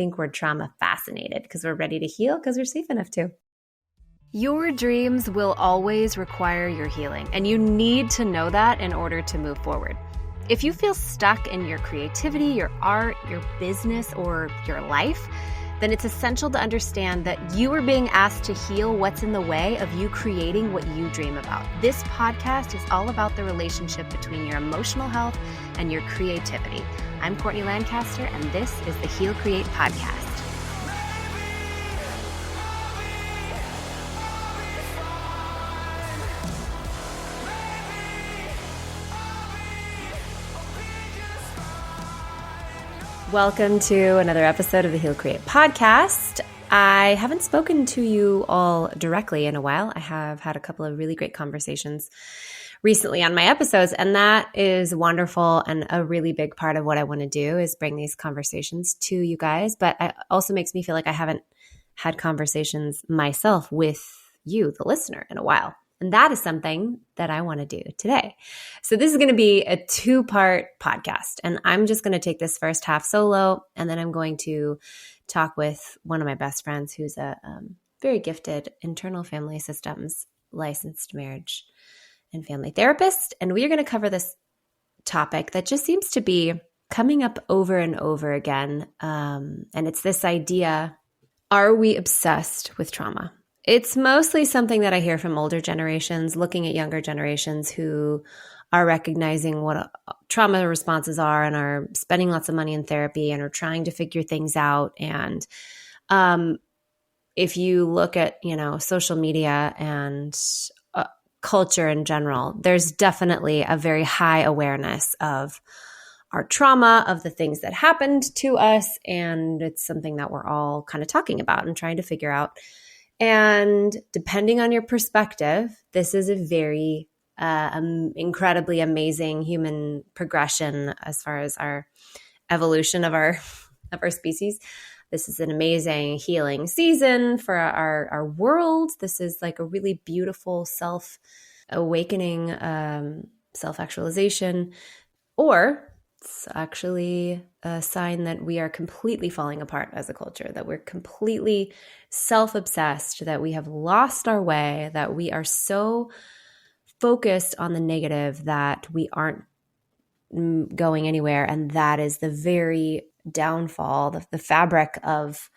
think we're trauma fascinated because we're ready to heal because we're safe enough to. Your dreams will always require your healing, and you need to know that in order to move forward. If you feel stuck in your creativity, your art, your business, or your life, then it's essential to understand that you are being asked to heal what's in the way of you creating what you dream about. This podcast is all about the relationship between your emotional health and your creativity. I'm Courtney Lancaster, and this is the Heal Create Podcast. Welcome to another episode of the Heal Create Podcast. I haven't spoken to you all directly in a while. I have had a couple of really great conversations recently on my episodes, and that is wonderful and a really big part of what I want to do is bring these conversations to you guys. But it also makes me feel like I haven't had conversations myself with you, the listener, in a while. And that is something that I want to do today. So this is going to be a 2-part podcast. And I'm just going to take this first half solo. And then I'm going to talk with one of my best friends who's a very gifted internal family systems licensed marriage and family therapist. And we are going to cover this topic that just seems to be coming up over and over again. And it's this idea, are we obsessed with trauma? It's mostly something that I hear from older generations, looking at younger generations who are recognizing what trauma responses are and are spending lots of money in therapy and are trying to figure things out. And if you look at, social media and culture in general, there's definitely a very high awareness of our trauma, of the things that happened to us. And it's something that we're all kind of talking about and trying to figure out. And depending on your perspective, this is a very incredibly amazing human progression as far as our evolution of our species. This is an amazing healing season for our world. This is like a really beautiful self-awakening, self-actualization, or it's actually a sign that we are completely falling apart as a culture, that we're completely self-obsessed, that we have lost our way, that we are so focused on the negative that we aren't going anywhere. And that is the very downfall, the fabric of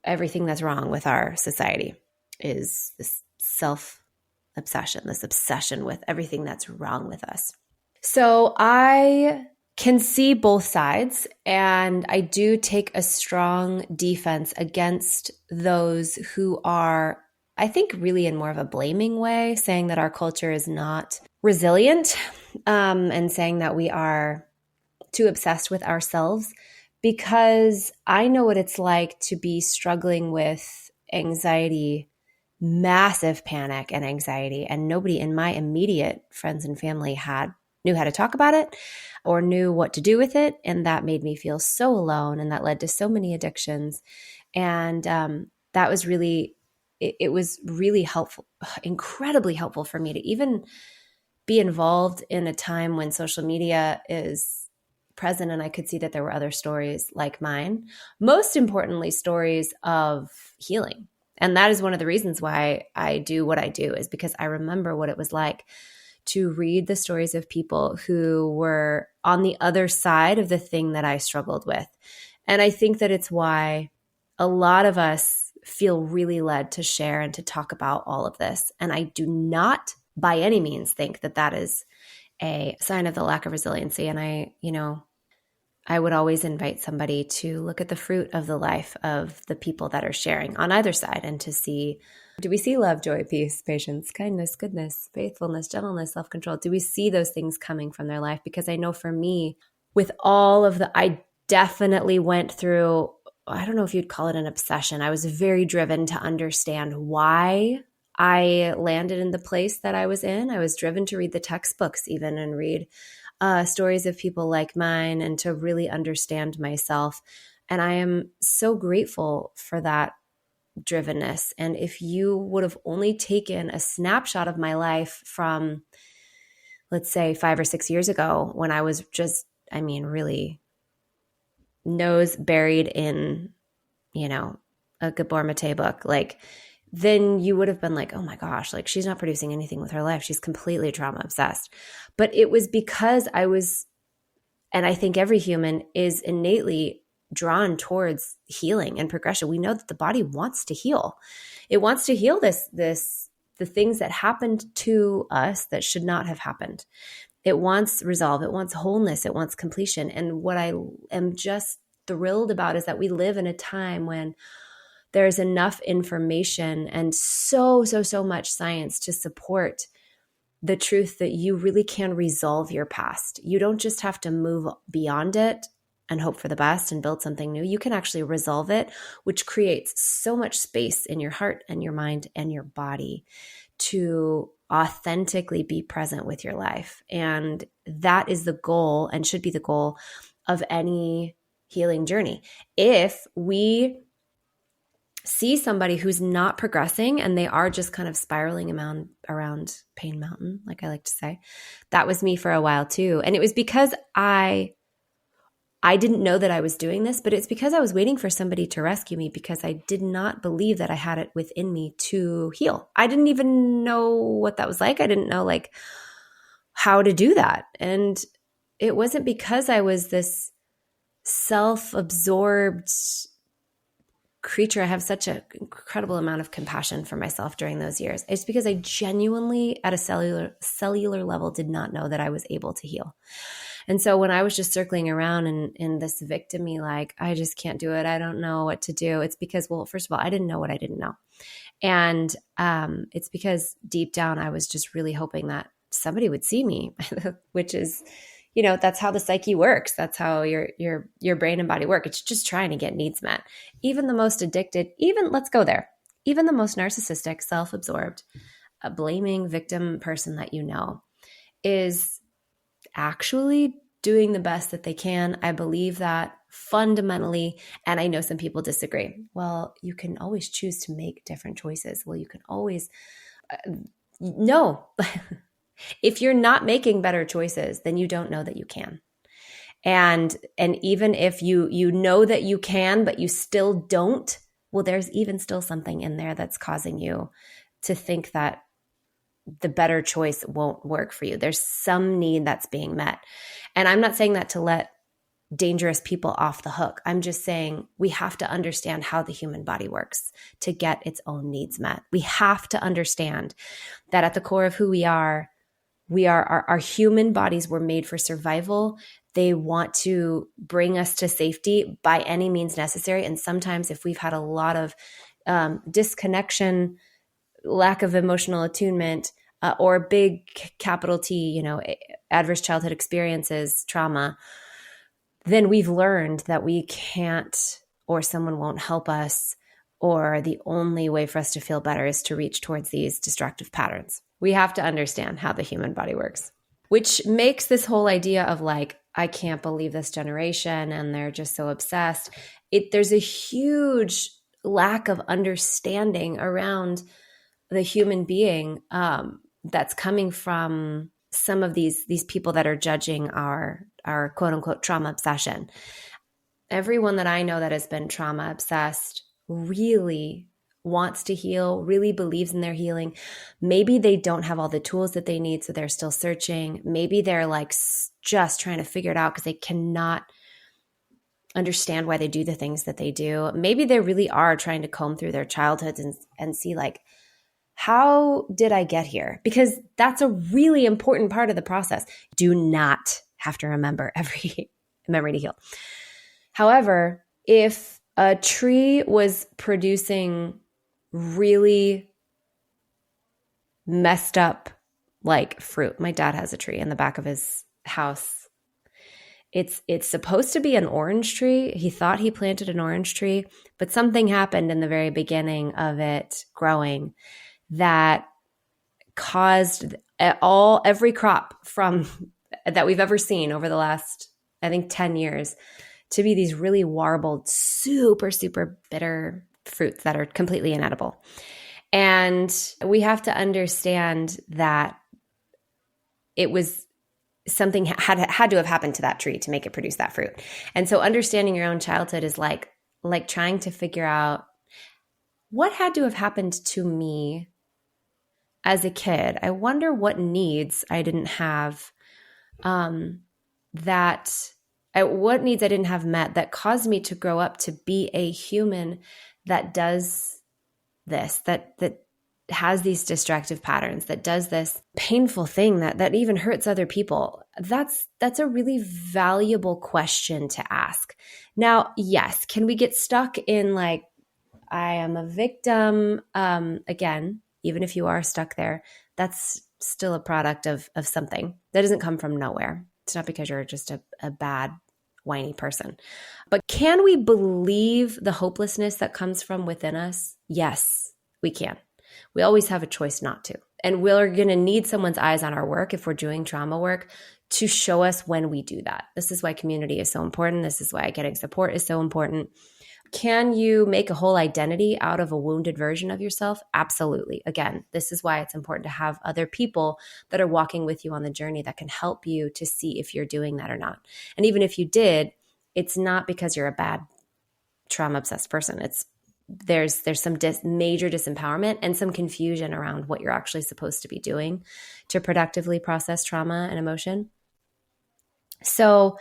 everything that's wrong with our society is this self-obsession, this obsession with everything that's wrong with us. So I can see both sides, and I do take a strong defense against those who are, I think, really in more of a blaming way, saying that our culture is not resilient, and saying that we are too obsessed with ourselves, because I know what it's like to be struggling with anxiety, massive panic and anxiety, and nobody in my immediate friends and family knew how to talk about it or knew what to do with it. And that made me feel so alone. And that led to so many addictions. And that was really, it was really helpful, incredibly helpful for me to even be involved in a time when social media is present. And I could see that there were other stories like mine, most importantly, stories of healing. And that is one of the reasons why I do what I do, is because I remember what it was like to read the stories of people who were on the other side of the thing that I struggled with. And I think that it's why a lot of us feel really led to share and to talk about all of this. And I do not by any means think that that is a sign of the lack of resiliency. And I would always invite somebody to look at the fruit of the life of the people that are sharing on either side and to see, do we see love, joy, peace, patience, kindness, goodness, faithfulness, gentleness, self-control? Do we see those things coming from their life? Because I know for me, with all of I definitely went through, I don't know if you'd call it an obsession. I was very driven to understand why I landed in the place that I was in. I was driven to read the textbooks even and read stories of people like mine and to really understand myself. And I am so grateful for that drivenness. And if you would have only taken a snapshot of my life from, let's say, 5 or 6 years ago, when I was just, really nose buried in a Gabor Mate book, like, then you would have been like, oh my gosh, like she's not producing anything with her life. She's completely trauma obsessed. But it was because and I think every human is innately drawn towards healing and progression. We know that the body wants to heal. It wants to heal the things that happened to us that should not have happened. It wants resolve. It wants wholeness. It wants completion. And what I am just thrilled about is that we live in a time when there's enough information and so much science to support the truth that you really can resolve your past. You don't just have to move beyond it and hope for the best and build something new. You can actually resolve it, which creates so much space in your heart and your mind and your body to authentically be present with your life. And that is the goal and should be the goal of any healing journey. If we see somebody who's not progressing and they are just kind of spiraling around pain mountain, like I like to say, that was me for a while too. And it was because I didn't know that I was doing this, but it's because I was waiting for somebody to rescue me because I did not believe that I had it within me to heal. I didn't even know what that was like. I didn't know like how to do that. And it wasn't because I was this self-absorbed creature. I have such an incredible amount of compassion for myself during those years. It's because I genuinely, at a cellular level, did not know that I was able to heal. And so when I was just circling around in this victim-y, like, I just can't do it, I don't know what to do, it's because, well, first of all, I didn't know what I didn't know. And it's because deep down, I was just really hoping that somebody would see me, which is, that's how the psyche works. That's how your brain and body work. It's just trying to get needs met. Even the most addicted, let's go there, even the most narcissistic, self-absorbed, blaming victim person that is actually doing the best that they can. I believe that fundamentally, and I know some people disagree. Well, you can always choose to make different choices. Well, you can always, no. If you're not making better choices, then you don't know that you can. And even if you know that you can, but you still don't, well, there's even still something in there that's causing you to think that the better choice won't work for you. There's some need that's being met. And I'm not saying that to let dangerous people off the hook. I'm just saying we have to understand how the human body works to get its own needs met. We have to understand that at the core of who we are our human bodies were made for survival. They want to bring us to safety by any means necessary. And sometimes if we've had a lot of disconnection, lack of emotional attunement, or big capital T, adverse childhood experiences, trauma, then we've learned that we can't, or someone won't help us, or the only way for us to feel better is to reach towards these destructive patterns. We have to understand how the human body works, which makes this whole idea of like, I can't believe this generation and they're just so obsessed. There's a huge lack of understanding around the human being that's coming from some of these people that are judging our quote unquote trauma obsession. Everyone that I know that has been trauma obsessed really wants to heal, really believes in their healing. Maybe they don't have all the tools that they need, so they're still searching. Maybe they're like just trying to figure it out because they cannot understand why they do the things that they do. Maybe they really are trying to comb through their childhoods and see like, how did I get here? Because that's a really important part of the process. Do not have to remember every memory to heal. However, if a tree was producing really messed up like fruit, my dad has a tree in the back of his house. It's supposed to be an orange tree. He thought he planted an orange tree, but something happened in the very beginning of it growing that caused every crop from that we've ever seen over the last, I think, 10 years to be these really warbled, super, super bitter fruits that are completely inedible. And we have to understand that it was something had to have happened to that tree to make it produce that fruit. And so understanding your own childhood is like like trying to figure out what had to have happened to me as a kid. I wonder what needs I didn't have, what needs I didn't have met that caused me to grow up to be a human that does this, that has these destructive patterns, that does this painful thing that even hurts other people. That's a really valuable question to ask. Now, yes, can we get stuck in like, I am a victim? Again, even if you are stuck there, that's still a product of something that doesn't come from nowhere. It's not because you're just a bad, whiny person. But can we believe the hopelessness that comes from within us? Yes, we can. We always have a choice not to. And we're going to need someone's eyes on our work if we're doing trauma work to show us when we do that. This is why community is so important. This is why getting support is so important. Can you make a whole identity out of a wounded version of yourself? Absolutely. Again, this is why it's important to have other people that are walking with you on the journey that can help you to see if you're doing that or not. And even if you did, it's not because you're a bad trauma obsessed person. There's some major disempowerment and some confusion around what you're actually supposed to be doing to productively process trauma and emotion. So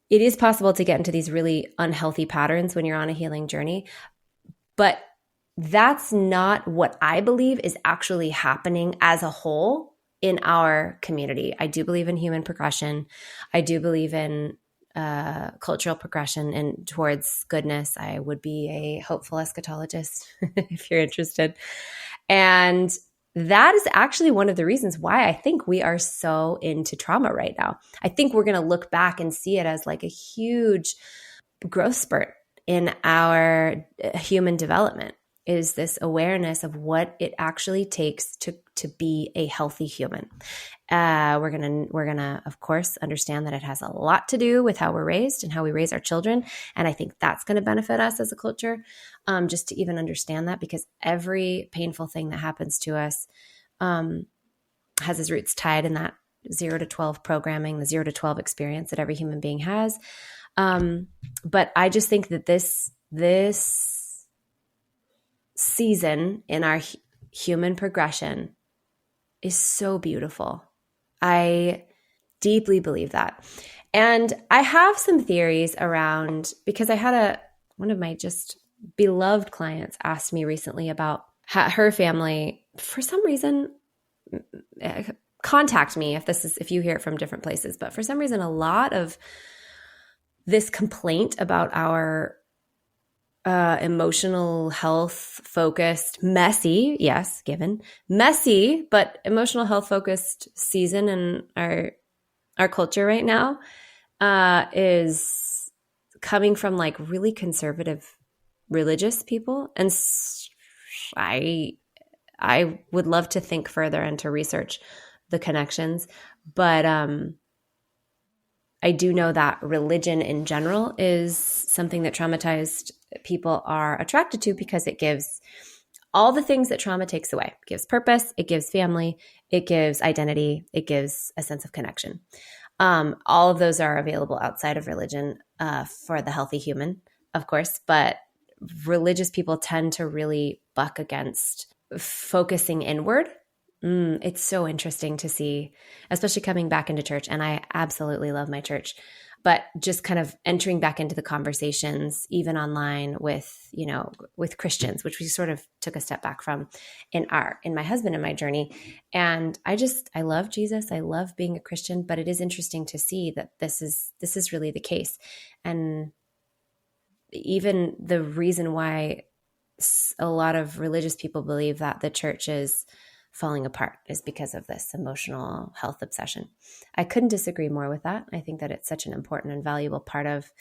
it is possible to get into these really unhealthy patterns when you're on a healing journey, but that's not what I believe is actually happening as a whole in our community. I do believe in human progression. I do believe in cultural progression and towards goodness. I would be a hopeful eschatologist if you're interested. And that is actually one of the reasons why I think we are so into trauma right now. I think we're going to look back and see it as like a huge growth spurt in our human development, is this awareness of what it actually takes to be a healthy human. We're gonna of course understand that it has a lot to do with how we're raised and how we raise our children, and I think that's going to benefit us as a culture, just to even understand that, because every painful thing that happens to us has its roots tied in that 0 to 12 programming, the 0 to 12 experience that every human being has. But I just think that this season in our human progression is so beautiful. I deeply believe that. And I have some theories around, because I had one of my just beloved clients asked me recently about her family, for some reason, contact me if you hear it from different places, but for some reason, a lot of this complaint about our emotional health focused, messy, yes, given messy, but emotional health focused season in our culture right now is coming from like really conservative religious people. And I would love to think further and to research the connections, but I do know that religion in general is something that traumatized people are attracted to, because it gives all the things that trauma takes away. It gives purpose, it gives family, it gives identity, it gives a sense of connection. All of those are available outside of religion for the healthy human, of course, but religious people tend to really buck against focusing inward. It's so interesting to see, especially coming back into church. And I absolutely love my church, but just kind of entering back into the conversations, even online with Christians, which we sort of took a step back from in my husband and my journey. And I love Jesus. I love being a Christian, but it is interesting to see that this is really the case. And even the reason why a lot of religious people believe that the church is falling apart is because of this emotional health obsession. I couldn't disagree more with that. I think that it's such an important and valuable part of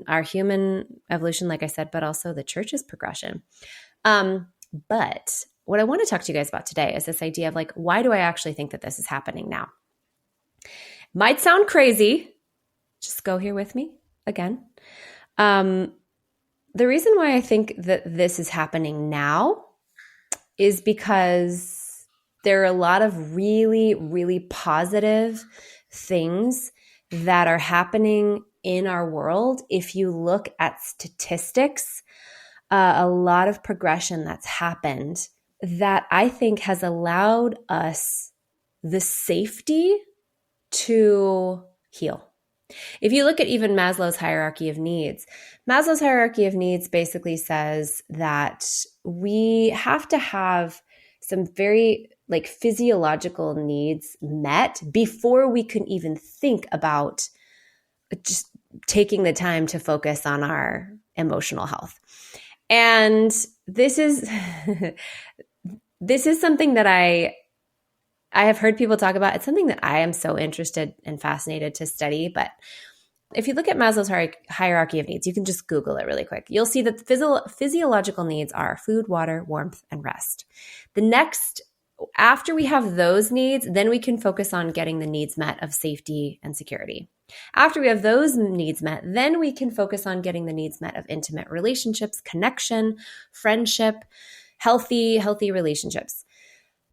our human evolution, like I said, but also the church's progression. But what I want to talk to you guys about today is this idea of like, why do I actually think that this is happening now? Might sound crazy. Just go here with me again. The reason why I think that this is happening now is because there are a lot of really, really positive things that are happening in our world, if you look at statistics, a lot of progression that's happened that I think has allowed us the safety to heal. If you look at even Maslow's hierarchy of needs basically says that we have to have some very like physiological needs met before we can even think about just taking the time to focus on our emotional health. And this is something that I have heard people talk about. It's something that I am so interested and fascinated to study. But if you look at Maslow's hierarchy of needs, you can just Google it really quick. You'll see that the physiological needs are food, water, warmth, and rest. The next, after we have those needs, then we can focus on getting the needs met of safety and security. After we have those needs met, then we can focus on getting the needs met of intimate relationships, connection, friendship, healthy relationships,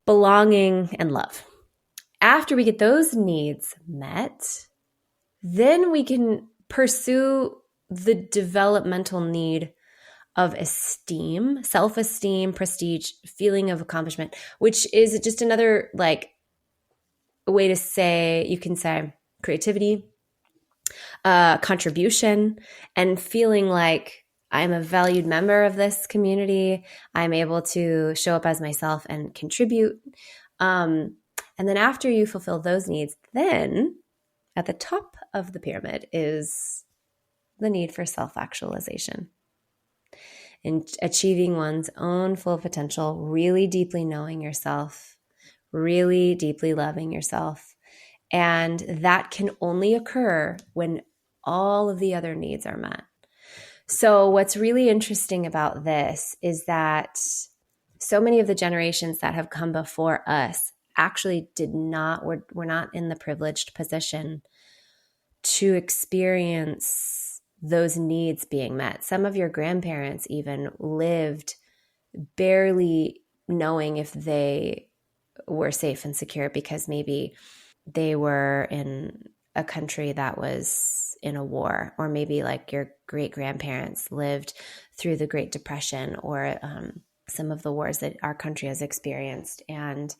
belonging, and love. After we get those needs met, then we can pursue the developmental need of esteem, self-esteem, prestige, feeling of accomplishment, which is just another like way to say, you can say creativity, contribution, and feeling like I'm a valued member of this community. I'm able to show up as myself and contribute. And then after you fulfill those needs, then at the top of the pyramid is the need for self-actualization and achieving one's own full potential, really deeply knowing yourself, really deeply loving yourself. And that can only occur when all of the other needs are met. So what's really interesting about this is that so many of the generations that have come before us actually were not in the privileged position to experience those needs being met. Some of your grandparents even lived barely knowing if they were safe and secure because maybe they were in a country that was in a war, or maybe like your great-grandparents lived through the Great Depression or some of the wars that our country has experienced. And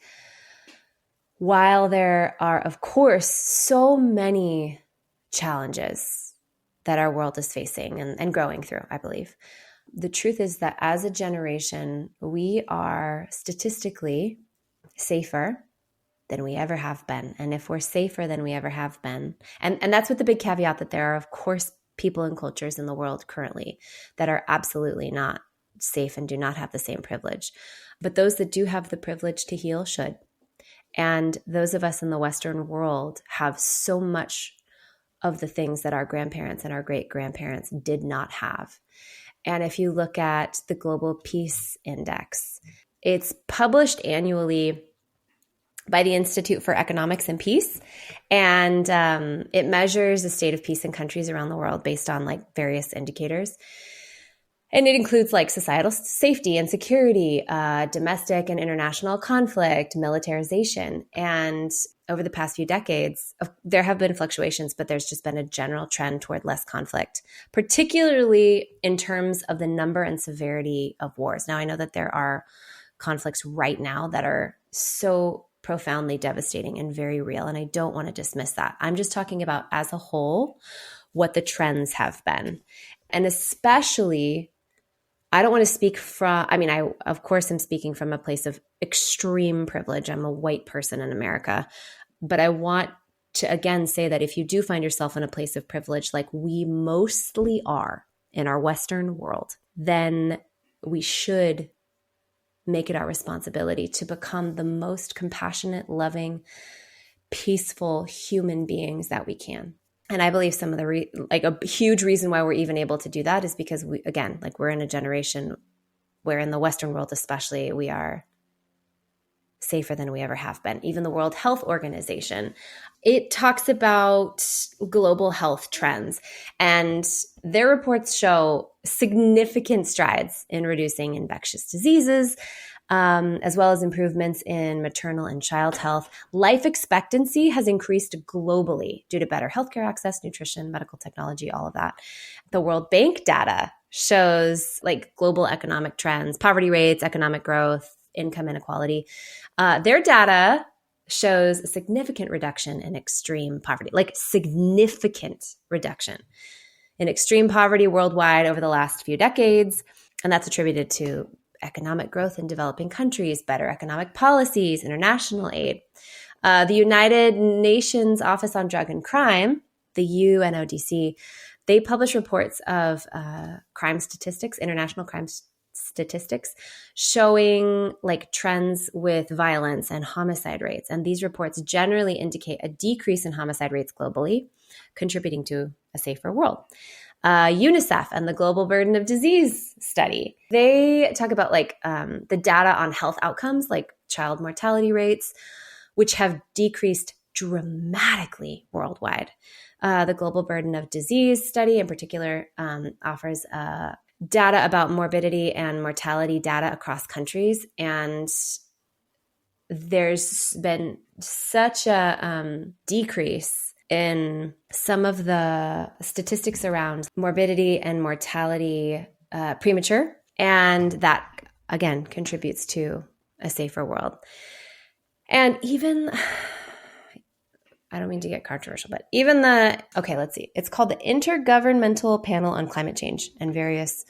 while there are, of course, so many challenges that our world is facing and growing through, I believe, the truth is that as a generation, we are statistically safer than we ever have been. And if we're safer than we ever have been, and that's with the big caveat that there are, of course, people and cultures in the world currently that are absolutely not safe and do not have the same privilege. But those that do have the privilege to heal should. And those of us in the Western world have so much of the things that our grandparents and our great-grandparents did not have. And if you look at the Global Peace Index, it's published annually by the Institute for Economics and Peace. And it measures the state of peace in countries around the world based on like various indicators. And it includes like societal safety and security, domestic and international conflict, militarization. And over the past few decades, there have been fluctuations, but there's just been a general trend toward less conflict, particularly in terms of the number and severity of wars. Now, I know that there are conflicts right now that are so profoundly devastating and very real, and I don't want to dismiss that. I'm just talking about as a whole what the trends have been. And especially, I don't want to speak from, I of course am speaking from a place of extreme privilege. I'm a white person in America, but I want to again say that if you do find yourself in a place of privilege, like we mostly are in our Western world, then we should make it our responsibility to become the most compassionate, loving, peaceful human beings that we can. And I believe some of the a huge reason why we're even able to do that is because we're in a generation where in the Western world especially, we are safer than we ever have been. Even the World Health Organization, it talks about global health trends, and their reports show significant strides in reducing infectious diseases, as well as improvements in maternal and child health. Life expectancy has increased globally due to better healthcare access, nutrition, medical technology, all of that. The World Bank data shows like global economic trends, poverty rates, economic growth, income inequality. Their data shows a significant reduction in extreme poverty, like significant reduction in extreme poverty worldwide over the last few decades. And that's attributed to economic growth in developing countries, better economic policies, international aid. The United Nations Office on Drug and Crime, the UNODC, they publish reports of crime statistics, international crime statistics, showing like trends with violence and homicide rates. And these reports generally indicate a decrease in homicide rates globally, contributing to a safer world. UNICEF and the Global Burden of Disease study, they talk about like the data on health outcomes like child mortality rates, which have decreased dramatically worldwide. The Global Burden of Disease study in particular offers data about morbidity and mortality data across countries. And there's been such a decrease in some of the statistics around morbidity and mortality premature. And that, again, contributes to a safer world. And even, I don't mean to get controversial, but even let's see. It's called the Intergovernmental Panel on Climate Change and Various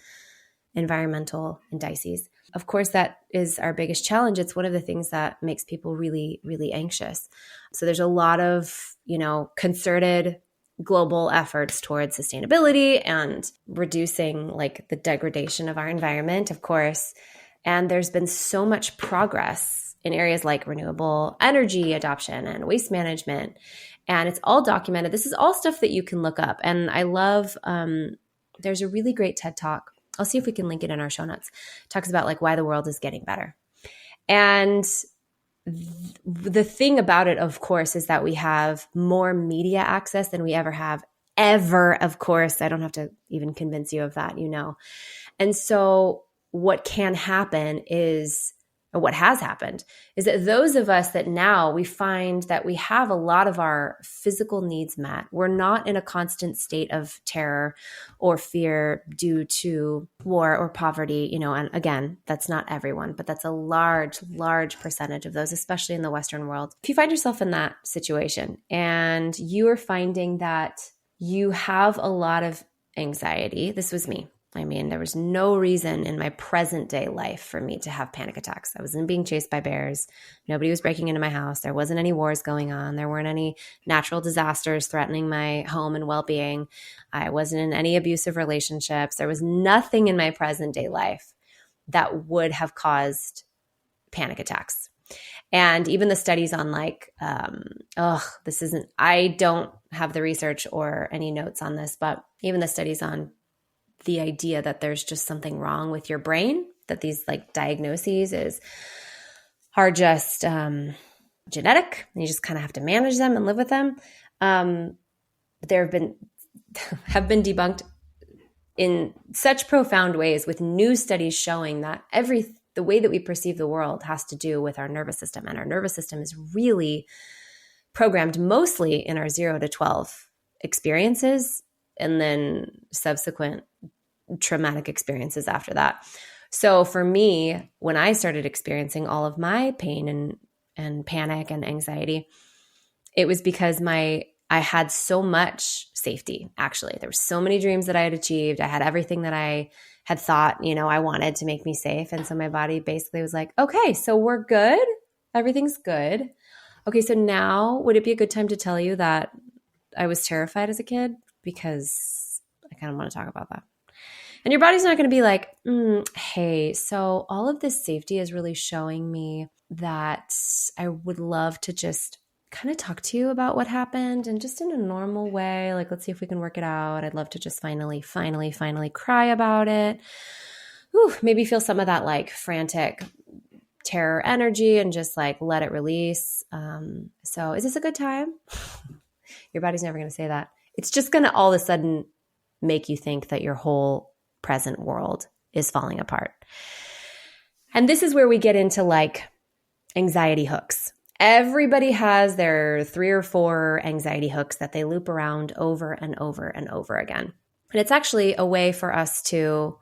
Environmental Indices. Of course, that is our biggest challenge. It's one of the things that makes people really, really anxious. So there's a lot of, concerted global efforts towards sustainability and reducing like the degradation of our environment, of course. And there's been so much progress in areas like renewable energy adoption and waste management. And it's all documented. This is all stuff that you can look up. And I love, there's a really great TED Talk. I'll see if we can link it in our show notes. It talks about like why the world is getting better. And the thing about it, of course, is that we have more media access than we ever have, of course. I don't have to even convince you of that, And so what can happen is, or what has happened, is that those of us that now we find that we have a lot of our physical needs met. We're not in a constant state of terror or fear due to war or poverty, and again, that's not everyone, but that's a large, large percentage of those, especially in the Western world. If you find yourself in that situation and you are finding that you have a lot of anxiety, this was me. I mean, there was no reason in my present day life for me to have panic attacks. I wasn't being chased by bears. Nobody was breaking into my house. There wasn't any wars going on. There weren't any natural disasters threatening my home and well-being. I wasn't in any abusive relationships. There was nothing in my present day life that would have caused panic attacks. And even the studies on like, I don't have the research or any notes on this, but even the studies on the idea that there's just something wrong with your brain, that these like diagnoses are just genetic, and you just kind of have to manage them and live with them. There have been debunked in such profound ways, with new studies showing that the way that we perceive the world has to do with our nervous system, and our nervous system is really programmed mostly in our 0 to 12 experiences, and then subsequent traumatic experiences after that. So for me, when I started experiencing all of my pain and panic and anxiety, it was because I had so much safety, actually. There were so many dreams that I had achieved. I had everything that I had thought, I wanted to make me safe. And so my body basically was like, okay, so we're good. Everything's good. Okay, so now would it be a good time to tell you that I was terrified as a kid? Because I kind of want to talk about that. And your body's not going to be like, hey, so all of this safety is really showing me that I would love to just kind of talk to you about what happened, and just in a normal way. Like, let's see if we can work it out. I'd love to just finally cry about it. Maybe feel some of that like frantic terror energy and just like let it release. So is this a good time? Your body's never going to say that. It's just going to all of a sudden make you think that your whole present world is falling apart. And this is where we get into like anxiety hooks. Everybody has their 3 or 4 anxiety hooks that they loop around over and over and over again. And it's actually a way for us to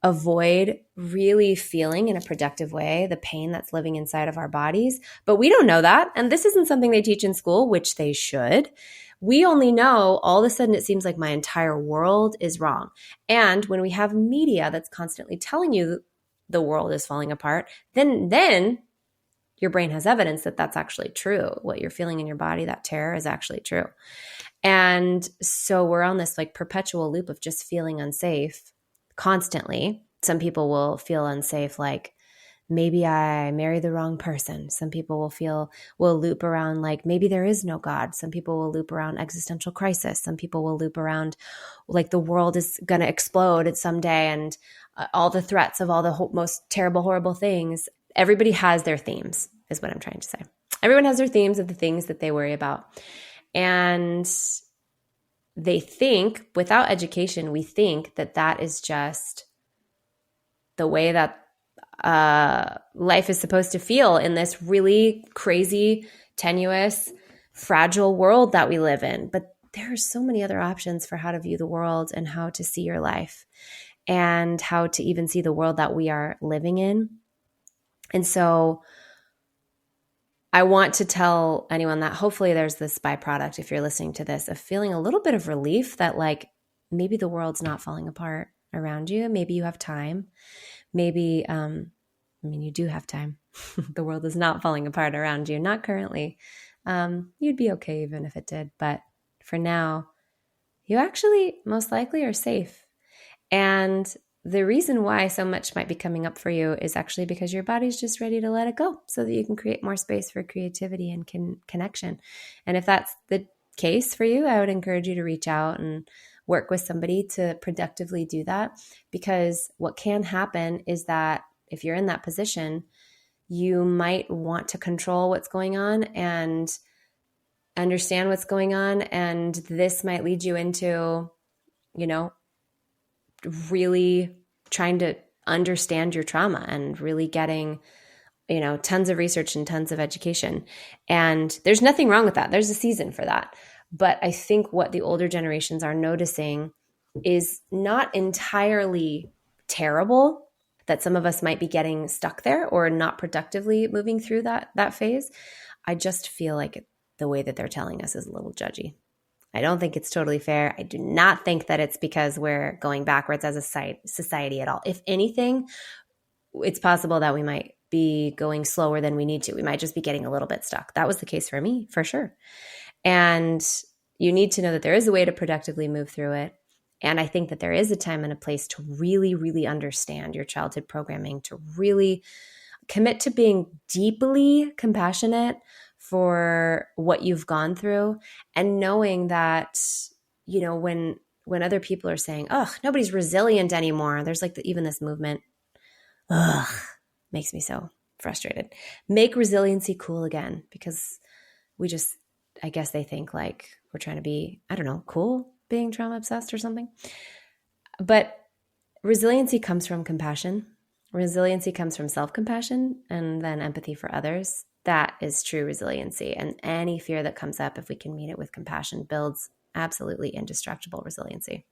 avoid really feeling in a productive way the pain that's living inside of our bodies. But we don't know that. And this isn't something they teach in school, which they should. We only know all of a sudden it seems like my entire world is wrong. And when we have media that's constantly telling you the world is falling apart, then your brain has evidence that that's actually true. What you're feeling in your body, that terror, is actually true. And so we're on this like perpetual loop of just feeling unsafe constantly. Some people will feel unsafe like maybe I married the wrong person. Some people will loop around like maybe there is no God. Some people will loop around existential crisis. Some people will loop around like the world is going to explode someday and all the threats of all the most terrible, horrible things. Everybody has their themes, is what I'm trying to say. Everyone has their themes of the things that they worry about. And they think, without education, we think that that is just the way that life is supposed to feel in this really crazy, tenuous, fragile world that we live in. But there are so many other options for how to view the world and how to see your life and how to even see the world that we are living in. And so I want to tell anyone that hopefully there's this byproduct, if you're listening to this, of feeling a little bit of relief that like maybe the world's not falling apart around you. Maybe you have time. Maybe, you do have time. The world is not falling apart around you, not currently. You'd be okay even if it did. But for now, you actually most likely are safe. And the reason why so much might be coming up for you is actually because your body's just ready to let it go so that you can create more space for creativity and connection. And if that's the case for you, I would encourage you to reach out and work with somebody to productively do that. Because what can happen is that if you're in that position, you might want to control what's going on and understand what's going on. And this might lead you into, really trying to understand your trauma and really getting, tons of research and tons of education. And there's nothing wrong with that. There's a season for that. But I think what the older generations are noticing is not entirely terrible, that some of us might be getting stuck there or not productively moving through that phase. I just feel like the way that they're telling us is a little judgy. I don't think it's totally fair. I do not think that it's because we're going backwards as a society at all. If anything, it's possible that we might be going slower than we need to. We might just be getting a little bit stuck. That was the case for me, for sure. And you need to know that there is a way to productively move through it. And I think that there is a time and a place to really, really understand your childhood programming, to really commit to being deeply compassionate for what you've gone through, and knowing that, when other people are saying, "Oh, nobody's resilient anymore," there's like even this movement. Ugh, makes me so frustrated. Make resiliency cool again, because I guess they think like we're trying to be, I don't know, cool being trauma obsessed or something. But resiliency comes from compassion. Resiliency comes from self-compassion and then empathy for others. That is true resiliency. And any fear that comes up, if we can meet it with compassion, builds absolutely indestructible resiliency.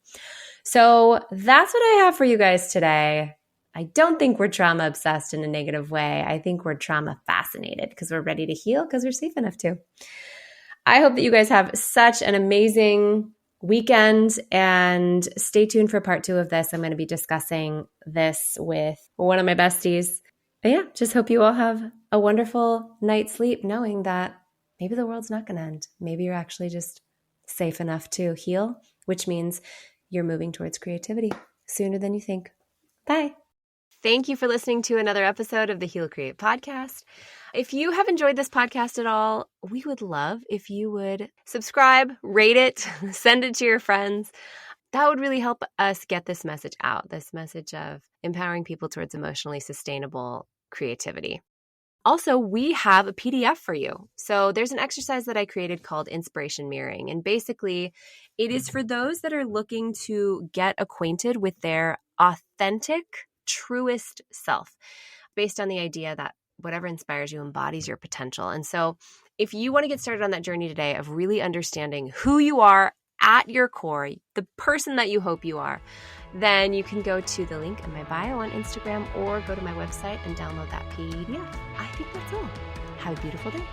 So that's what I have for you guys today. I don't think we're trauma obsessed in a negative way. I think we're trauma fascinated because we're ready to heal because we're safe enough to. I hope that you guys have such an amazing weekend, and stay tuned for part 2 of this. I'm going to be discussing this with one of my besties. But yeah, just hope you all have a wonderful night's sleep knowing that maybe the world's not going to end. Maybe you're actually just safe enough to heal, which means you're moving towards creativity sooner than you think. Bye. Thank you for listening to another episode of the Heal Create podcast. If you have enjoyed this podcast at all, we would love if you would subscribe, rate it, send it to your friends. That would really help us get this message out, this message of empowering people towards emotionally sustainable creativity. Also, we have a PDF for you. So there's an exercise that I created called inspiration mirroring. And basically, it is for those that are looking to get acquainted with their authentic, truest self, based on the idea that whatever inspires you embodies your potential. And so if you want to get started on that journey today of really understanding who you are at your core, the person that you hope you are, then you can go to the link in my bio on Instagram or go to my website and download that PDF. I think that's all. Have a beautiful day.